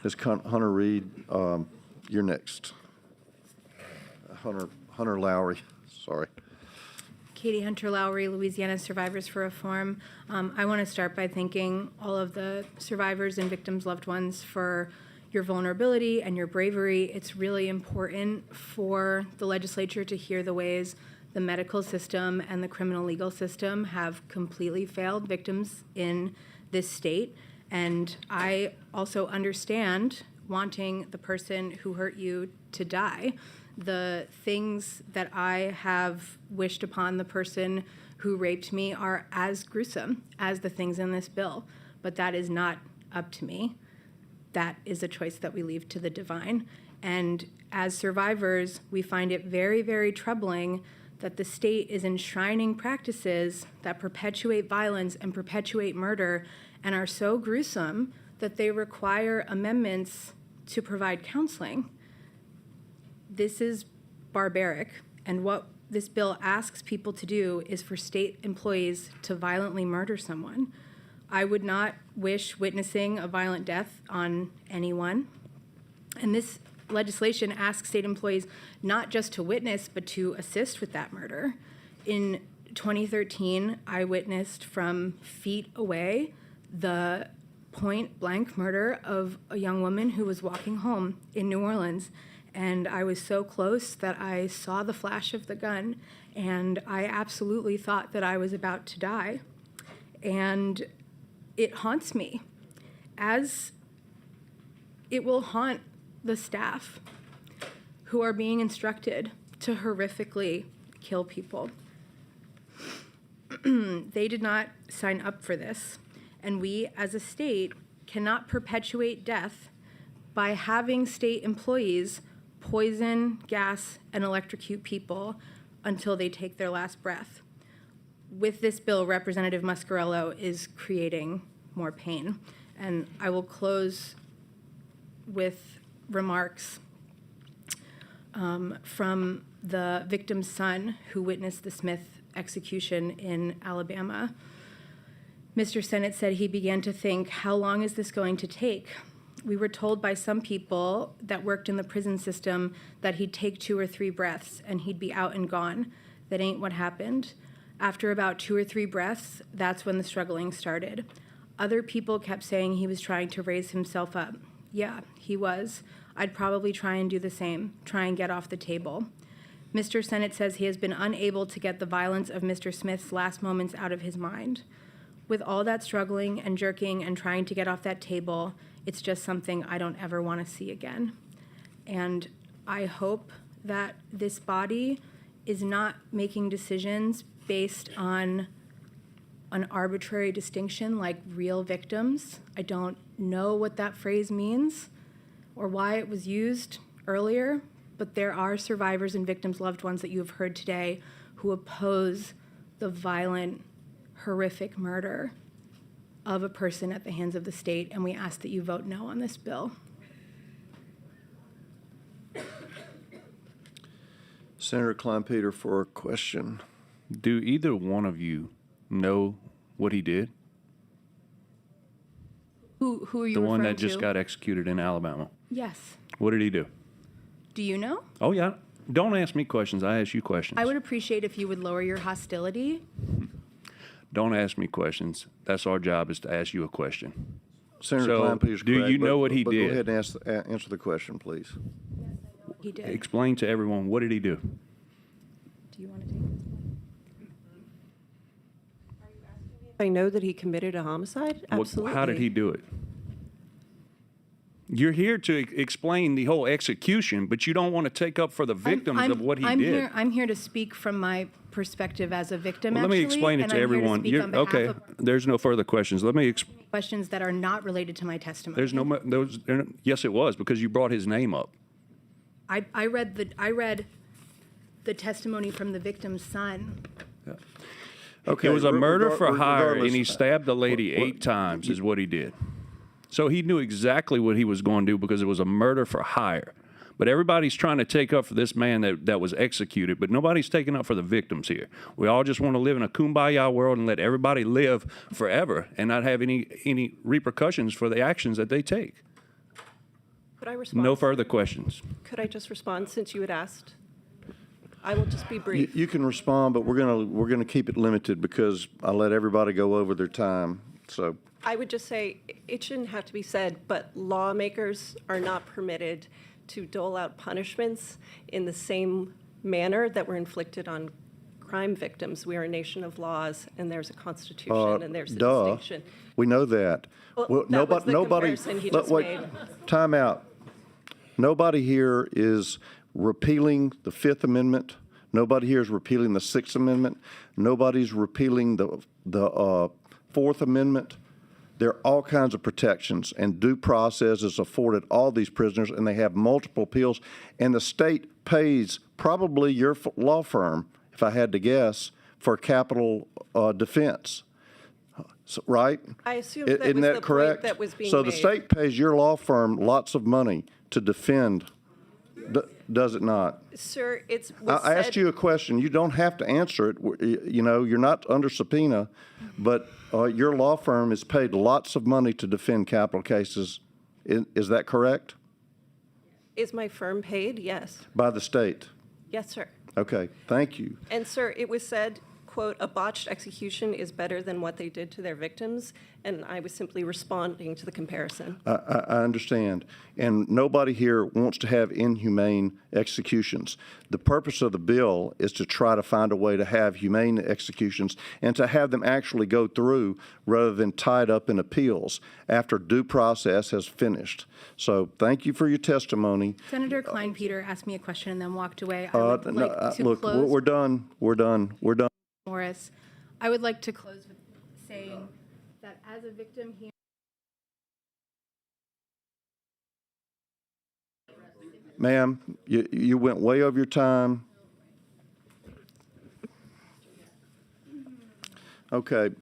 Ms. Hunter Reed, you're next. Hunter Lowry, sorry. Katie Hunter Lowry, Louisiana Survivors for Reform. I want to start by thanking all of the survivors and victims' loved ones for your vulnerability and your bravery. It's really important for the legislature to hear the ways the medical system and the criminal legal system have completely failed victims in this state. And I also understand wanting the person who hurt you to die. The things that I have wished upon the person who raped me are as gruesome as the things in this bill, but that is not up to me. That is a choice that we leave to the divine. And as survivors, we find it very, very troubling that the state is enshrining practices that perpetuate violence and perpetuate murder and are so gruesome that they require amendments to provide counseling. This is barbaric, and what this bill asks people to do is for state employees to violently murder someone. I would not wish witnessing a violent death on anyone. And this legislation asks state employees not just to witness, but to assist with that murder. In 2013, I witnessed from feet away the point-blank murder of a young woman who was walking home in New Orleans. And I was so close that I saw the flash of the gun, and I absolutely thought that I was about to die. And it haunts me, as it will haunt the staff who are being instructed to horrifically kill people. They did not sign up for this, and we as a state cannot perpetuate death by having state employees poison, gas, and electrocute people until they take their last breath. With this bill, Representative Muscarello is creating more pain. And I will close with remarks from the victim's son who witnessed the Smith execution in Alabama. Mr. Sennett said he began to think, how long is this going to take? We were told by some people that worked in the prison system that he'd take 2 or 3 breaths and he'd be out and gone. That ain't what happened. After about 2 or 3 breaths, that's when the struggling started. Other people kept saying he was trying to raise himself up. Yeah, he was. I'd probably try and do the same, try and get off the table. Mr. Sennett says he has been unable to get the violence of Mr. Smith's last moments out of his mind. With all that struggling and jerking and trying to get off that table, it's just something I don't ever want to see again. And I hope that this body is not making decisions based on an arbitrary distinction like real victims. I don't know what that phrase means or why it was used earlier, but there are survivors and victims' loved ones that you have heard today who oppose the violent, horrific murder of a person at the hands of the state, and we ask that you vote no on this bill. Senator Kleinpeter for a question. Do either one of you know what he did? Who are you referring to? The one that just got executed in Alabama. Yes. What did he do? Do you know? Oh, yeah. Don't ask me questions. I ask you questions. I would appreciate if you would lower your hostility. Don't ask me questions. That's our job, is to ask you a question. Senator So, Kleinpeter's do correct, you know what he but did? Go ahead and answer the question, please. He did. Explain to everyone, what did he do? Do you want to take this one? I know that he committed a homicide. Absolutely. How did he do it? You're here to explain the whole execution, but you don't want to take up for the victims of what he did. I'm here to speak from my perspective as a victim, Well, let me explain it to everyone. Okay, there's no further questions. Let me questions that are not related to my testimony. There's no yes, it was, because you brought his name up. I read the testimony from the victim's son. Okay. It was a murder for hire, and he regardless- stabbed the lady 8 times is what he did. So he knew exactly what he was going to do because it was a murder for hire. But everybody's trying to take up for this man that was executed, but nobody's taking up for the victims here. We all just want to live in a kumbaya world and let everybody live forever and not have any repercussions for the actions that they take. Could I respond? No further questions. Could I just respond since you had asked? I will just be brief. You can respond, but we're gonna keep it limited because I let everybody go over their time, so. I would just say, it shouldn't have to be said, but lawmakers are not permitted to dole out punishments in the same manner that were inflicted on crime victims. We are a nation of laws, and there's a constitution, and there's a Duh. distinction. We know that. Well, that was the comparison he just made. Time out. Nobody here is repealing the Fifth Amendment. Nobody here is repealing the Sixth Amendment. Nobody's repealing the Fourth Amendment. There are all kinds of protections, and due process is afforded all these prisoners, and they have multiple appeals. And the state pays probably your law firm, if I had to guess, for capital defense. So, right? I assumed that Isn't was that the correct? point that was being So the made. state pays your law firm lots of money to defend, does it not? Sir, it's I asked you a question. You don't have to answer it. You know, you're not under subpoena, but your law firm is paid lots of money to defend capital cases. Is that correct? Is my firm paid? Yes. By the state? Yes, sir. Okay, thank you. And, sir, it was said, quote, "A botched execution is better than what they did to their victims," and I was simply responding to the comparison. I understand. And nobody here wants to have inhumane executions. The purpose of the bill is to try to find a way to have humane executions and to have them actually go through rather than tied up in appeals after due process has finished. So thank you for your testimony. Senator Klein-Peter asked me a question and then walked away. I would like to Look, close. we're done. We're done. We're done. Morris, I would like to close with saying that as a victim here. Ma'am, you went way over your time. Okay,